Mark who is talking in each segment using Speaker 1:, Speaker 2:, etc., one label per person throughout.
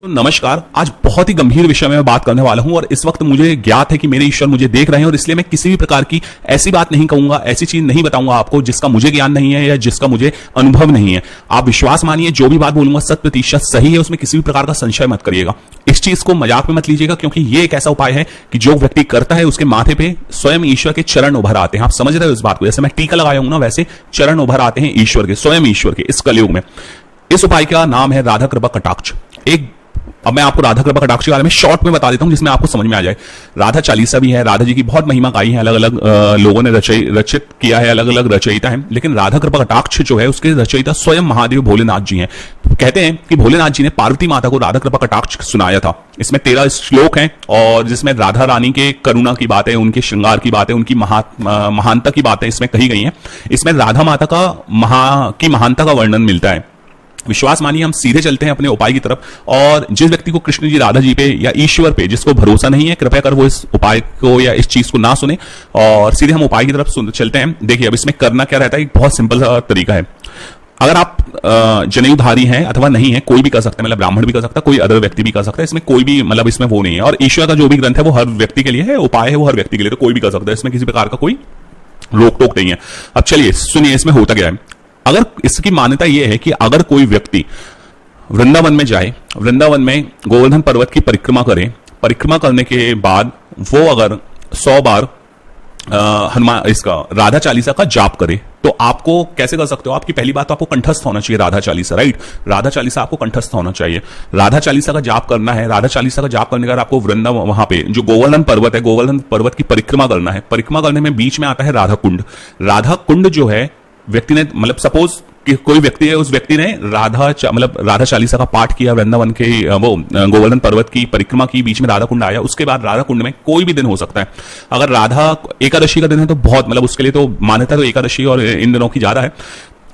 Speaker 1: तो नमस्कार। आज बहुत ही गंभीर विषय में मैं बात करने वाला हूं और इस वक्त मुझे ज्ञात है कि मेरे ईश्वर मुझे देख रहे हैं और इसलिए मैं किसी भी प्रकार की ऐसी बात नहीं कहूंगा, ऐसी चीज नहीं बताऊंगा आपको जिसका मुझे ज्ञान नहीं है या जिसका मुझे अनुभव नहीं है। आप विश्वास मानिए, जो भी बात बोलूंगा 100% सही है, उसमें किसी भी प्रकार का संशय मत करिएगा। इस चीज को मजाक में मत लीजिएगा, क्योंकि ये एक ऐसा उपाय है कि जो व्यक्ति करता है उसके माथे पे स्वयं ईश्वर के चरण उभर आते हैं। आप समझ रहे हो इस बात को? जैसे मैं टीका लगाया हूं ना, वैसे चरण उभर आते हैं ईश्वर के, स्वयं ईश्वर के इस कलयुग में। इस उपाय का नाम है राधा कृपा कटाक्ष। अब मैं आपको राधा कृपा कटाक्ष के बारे में शॉर्ट में बता देता हूं जिसमें आपको समझ में आ जाए। राधा चालीसा भी है, राधा जी की बहुत महिमा गाई है, अलग अलग लोगों ने रचित किया है, अलग अलग रचयिता है। लेकिन राधा कृपा कटाक्ष जो है उसके रचयिता स्वयं महादेव भोलेनाथ जी हैं। कहते हैं कि भोलेनाथ जी ने पार्वती माता को राधा कृपा कटाक्ष सुनाया था। इसमें 13 श्लोक हैं और जिसमें राधा रानी के करुणा की बातें, उनके श्रृंगार की बातें, उनकी महानता की बातें इसमें कही गई हैं। इसमें राधा माता की महानता का वर्णन मिलता है। विश्वास मानिए, हम सीधे चलते हैं अपने उपाय की तरफ। और जिस व्यक्ति को कृष्ण जी, राधा जी पे या ईश्वर पे जिसको भरोसा नहीं है, कृपया कर वो इस उपाय को या इस चीज को ना सुने और सीधे हम उपाय की तरफ चलते हैं। देखिए, अब इसमें करना क्या रहता है, एक बहुत सिंपल सा तरीका है। अगर आप जनेऊधारी हैं अथवा नहीं है, कोई भी कर सकता है, मतलब ब्राह्मण भी कर सकता है, कोई अदर व्यक्ति भी कर सकता है। इसमें कोई भी मतलब इसमें वो नहीं है। और ईश्वर का जो भी ग्रंथ है वो हर व्यक्ति के लिए है, उपाय है वो हर व्यक्ति के लिए, तो कोई भी कर सकता है। इसमें किसी प्रकार का कोई रोक टोक नहीं है। अब चलिए सुनिए इसमें होता क्या है। अगर इसकी मान्यता यह है कि अगर कोई व्यक्ति वृंदावन में जाए, वृंदावन में गोवर्धन पर्वत की परिक्रमा करे, परिक्रमा करने के बाद वो अगर 100 बार हनुमान इसका राधा चालीसा का जाप करे, तो आपको कैसे कर सकते हो? आपकी पहली बात तो आपको कंठस्थ होना चाहिए राधा चालीसा, राइट? राधा चालीसा आपको कंठस्थ होना चाहिए। राधा चालीसा का जाप करना है। राधा चालीसा का जाप करने के बाद आपको वृंदावन, वहां पे जो गोवर्धन पर्वत है, गोवर्धन पर्वत की परिक्रमा करना है। परिक्रमा करने में बीच में आता है राधा कुंड। राधा कुंड जो है, व्यक्ति ने मतलब सपोज कि कोई व्यक्ति है, उस व्यक्ति ने राधा चालीसा का पाठ किया, वृंदावन के वो गोवर्धन पर्वत की परिक्रमा की, बीच में राधा कुंड आया। उसके बाद राधा कुंड में कोई भी दिन हो सकता है। अगर राधा एकादशी का दिन है तो बहुत मतलब उसके लिए तो मान्यता तो एकादशी और इन दिनों की ज्यादा है,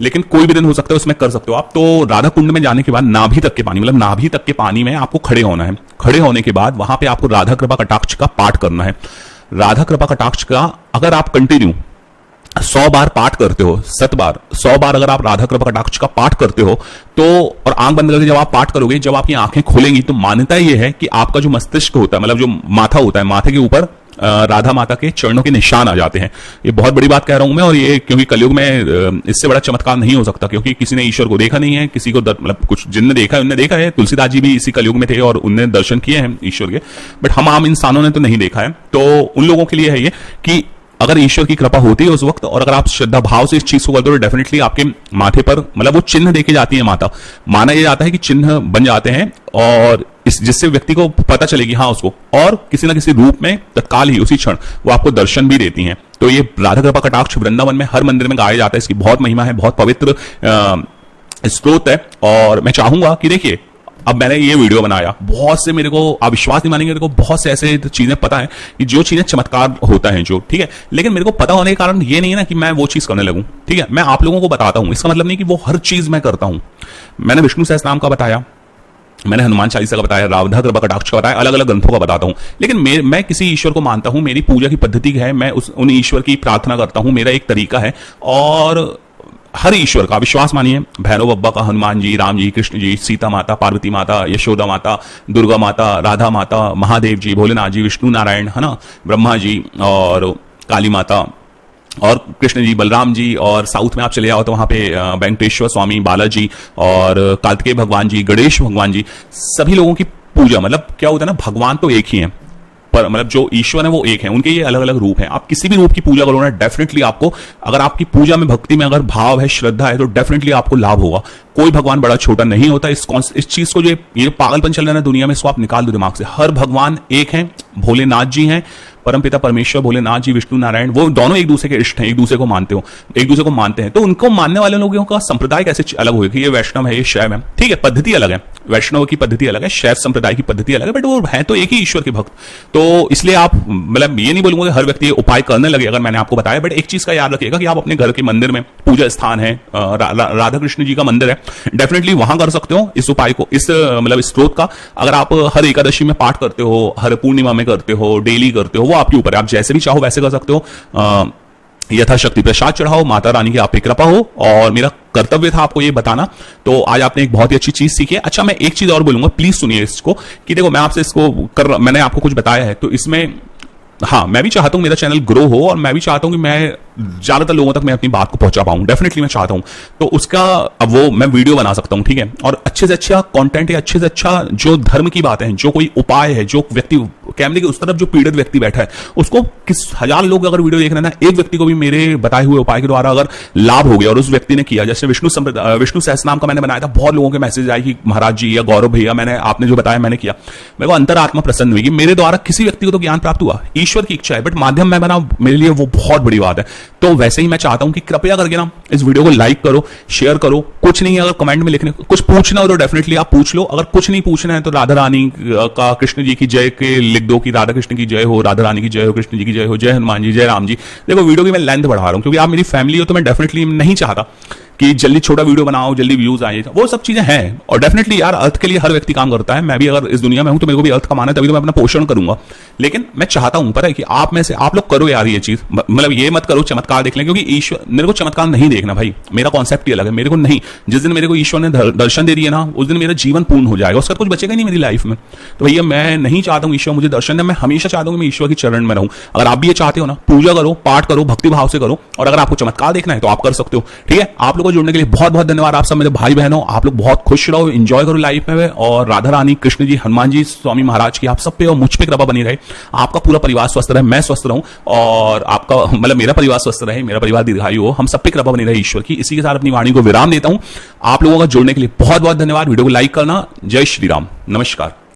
Speaker 1: लेकिन कोई भी दिन हो सकता है, उसमें कर सकते हो आप। तो राधा कुंड में जाने के बाद नाभि तक के पानी, मतलब नाभि तक के पानी में आपको खड़े होना है। खड़े होने के बाद वहां पे आपको राधा कृपा कटाक्ष का पाठ करना है। राधा कृपा कटाक्ष का अगर आप कंटिन्यू 100 बार पाठ करते हो, 100 बार अगर आप राधा कृपा कटाक्ष का पाठ करते हो तो, और आंख बंद करके जब आप पाठ करोगे, जब आपकी आंखें खुलेंगी तो मान्यता यह है कि आपका जो मस्तिष्क होता है, मतलब जो माथा होता है, माथे के ऊपर राधा माता के चरणों के निशान आ जाते हैं। ये बहुत बड़ी बात कह रहा हूं मैं, और ये क्योंकि कलयुग में इससे बड़ा चमत्कार नहीं हो सकता, क्योंकि किसी ने ईश्वर को देखा नहीं है, किसी को मतलब कुछ जिनने देखा है उनने देखा है। तुलसीदास जी भी इसी कलयुग में थे और उनने दर्शन किए हैं ईश्वर के, बट हम आम इंसानों ने तो नहीं देखा है। तो उन लोगों के लिए है ये कि अगर ईश्वर की कृपा होती है उस वक्त, और अगर आप श्रद्धा भाव से इस चीज को करते हो, तो डेफिनेटली आपके माथे पर मतलब वो चिन्ह देके जाती है माता। माना यह जाता है कि चिन्ह बन जाते हैं, और जिससे व्यक्ति को पता चले कि हाँ उसको, और किसी ना किसी रूप में तत्काल ही उसी क्षण वो आपको दर्शन भी देती हैं। तो ये राधा कृपा कटाक्ष वृंदावन में हर मंदिर में गाया जाता है। इसकी बहुत महिमा है, बहुत पवित्र स्त्रोत है। और मैं चाहूंगा कि देखिए, अब मैंने ये वीडियो बनाया, बहुत से, मेरे को आप विश्वास नहीं मानेंगे, मेरे को बहुत से ऐसे चीजें पता है कि जो चीजें चमत्कार होता है जो, ठीक है, लेकिन मेरे को पता होने के कारण ये नहीं है ना कि मैं वो चीज करने लगूं, ठीक है। मैं आप लोगों को बताता हूं, इसका मतलब नहीं कि वो हर चीज मैं करता हूं। मैंने विष्णु सहस्त्रनाम का बताया, मैंने हनुमान चालीसा का बताया, राधा कृपा कटाक्ष का बताया, अलग अलग ग्रंथों का बताता हूं। लेकिन मैं किसी ईश्वर को मानता हूं, मेरी पूजा की पद्धति है, मैं उन ईश्वर की प्रार्थना करता हूं, मेरा एक तरीका है। और हर ईश्वर का विश्वास मानिए, भैरव बब्बा का, हनुमान जी, राम जी, कृष्ण जी, सीता माता, पार्वती माता, यशोदा माता, दुर्गा माता, राधा माता, महादेव जी, भोलेनाथ जी, विष्णु नारायण, है ना, ब्रह्मा जी और काली माता, और कृष्ण जी, बलराम जी, और साउथ में आप चले जाओ तो वहां पे वेंकटेश्वर स्वामी, बालाजी, और कार्तिकेय भगवान जी, गणेश भगवान जी, सभी लोगों की पूजा, मतलब क्या होता है ना, भगवान तो एक ही है, पर मतलब जो ईश्वर है वो एक है, उनके ये अलग अलग रूप हैं। आप किसी भी रूप की पूजा करो ना, डेफिनेटली आपको, अगर आपकी पूजा में, भक्ति में अगर भाव है, श्रद्धा है, तो डेफिनेटली आपको लाभ होगा। कोई भगवान बड़ा छोटा नहीं होता। इस चीज को, जो ये पागलपन चल रहा है ना दुनिया में, इसको आप निकाल दो दिमाग से। हर भगवान एक है, भोलेनाथ जी हैं, परमपिता परमेश्वर भोलेनाथ जी, विष्णु नारायण, वो दोनों एक दूसरे के इष्ट हैं, एक दूसरे को मानते हैं। तो उनको मानने वाले लोगों का संप्रदाय कैसे अलग होगा कि ये वैष्णव है, ये शैव है, ठीक है, पद्धति अलग है, वैष्णव की पद्धति अलग है, शैव संप्रदाय की पद्धति अलग है, बट वो है तो एक ही ईश्वर के भक्त। तो इसलिए आप, मतलब ये नहीं बोलूंगा कि हर व्यक्ति उपाय करने लगे अगर मैंने आपको बताया, बट एक चीज का याद रखिएगा कि आप अपने घर के मंदिर में, पूजा स्थान है, राधा कृष्ण जी का मंदिर है, डेफिनेटली वहां कर सकते हो इस उपाय को, इस मतलब स्त्रोत का। अगर आप हर एकादशी में पाठ करते हो, हर पूर्णिमा में करते हो, डेली करते हो, वो आपके ऊपर है, आप जैसे भी चाहो वैसे कर सकते हो। यथाशक्ति प्रसाद चढ़ाओ, माता रानी की आप पे कृपा हो, और मेरा कर्तव्य था आपको ये बताना। तो आज आपने एक बहुत ही अच्छी चीज सीखी है। अच्छा, मैं एक चीज और बोलूंगा, प्लीज सुनिए इसको, कि देखो मैं आपसे इसको मैंने आपको कुछ बताया है, तो इसमें हाँ, मैं भी चाहता हूं मेरा चैनल ग्रो हो, और मैं भी चाहता हूं कि मैं ज्यादातर लोगों तक मैं अपनी बात को पहुंचा पाऊं, डेफिनेटली मैं चाहता हूं। तो उसका अब वो मैं वीडियो बना सकता हूं, ठीक है, और अच्छे से अच्छा कंटेंट या अच्छे से अच्छा जो धर्म की बातें हैं, जो कोई उपाय है, जो व्यक्ति कैमरे के उस तरफ जो पीड़ित व्यक्ति बैठा है, उसको किस हजार लोग अगर वीडियो देख रहे हैं ना, एक व्यक्ति को भी मेरे बताए हुए उपाय के द्वारा अगर लाभ हो गया और उस व्यक्ति ने किया, जैसे विष्णु सहस्त्रनाम का मैंने बनाया था, बहुत लोगों के मैसेज आए कि महाराज जी या गौरव भैया, मैंने आपने जो बताया मैंने किया, मेरे को अंतरात्मा प्रसन्न हुई कि मेरे द्वारा किसी व्यक्ति को तो ज्ञान प्राप्त हुआ, ईश्वर की इच्छा है, बट माध्यम मैं बना, मेरे लिए वो बहुत बड़ी बात है। तो वैसे ही मैं चाहता हूं कि कृपया करके ना इस वीडियो को लाइक करो, शेयर करो, कुछ नहीं अगर कमेंट में लिखने कुछ पूछना हो तो डेफिनेटली आप पूछ लो, अगर कुछ नहीं पूछना है तो राधा रानी का कृष्ण जी की जय के लिख दो कि राधा कृष्ण की जय हो, राधा रानी की जय हो, कृष्ण जी की जय हो, जय हनुमान जी, जय राम जी। देखो वीडियो की मैं लेंथ बढ़ा रहा हूं क्योंकि आप मेरी फैमिली हो, तो मैं डेफिनेटली नहीं चाहता कि जल्दी छोटा वीडियो बनाओ, जल्दी व्यूज आए, वो सब चीजें हैं, और डेफिनेटली यार अर्थ के लिए हर व्यक्ति काम करता है, मैं भी अगर इस दुनिया में हूं तो मेरे को भी अर्थ कमाना है, तभी तो मैं अपना पोषण करूंगा। लेकिन मैं चाहता हूं पता है कि आप में से आप लोग करो यार ये चीज, मतलब ये मत करो चमत्कार देख लें, क्योंकि ईश्वर, मेरे को चमत्कार नहीं देखना भाई, मेरा कॉन्सेप्ट ही अलग है, मेरे को नहीं, जिस दिन मेरे को ईश्वर ने दर्शन दे दिए ना, उस दिन मेरा जीवन पूर्ण हो जाएगा, उसका कुछ बचेगा नहीं मेरी लाइफ में। तो भैया मैं नहीं चाहता हूं ईश्वर मुझे दर्शन दे, मैं हमेशा चाहता हूं कि मैं ईश्वर के चरण में रहूं। अगर आप भी ये चाहते हो ना, पूजा करो, पाठ करो, भक्ति भाव से करो, और अगर आपको चमत्कार देखना है तो आप कर सकते हो, ठीक है। आप लोगों को जुड़ने के लिए बहुत बहुत धन्यवाद। आप सब मेरे भाई बहनों, आप लोग बहुत खुश रहो, एंजॉय करो लाइफ में, और राधा रानी, कृष्ण जी, हनुमान जी, स्वामी महाराज की आप सब पे और मुझ पे कृपा बनी रहे, आपका पूरा परिवार स्वस्थ रहे, मैं स्वस्थ रहूं, और आपका मतलब मेरा परिवार स्वस्थ रहे, मेरा परिवार दीर्घायु हो, हम सब पे कृपा बनी रहे ईश्वर की। इसी के साथ अपनी वाणी को विराम देता हूं। आप लोगों का जुड़ने के लिए बहुत बहुत धन्यवाद। वीडियो को लाइक करना। जय श्री राम, नमस्कार।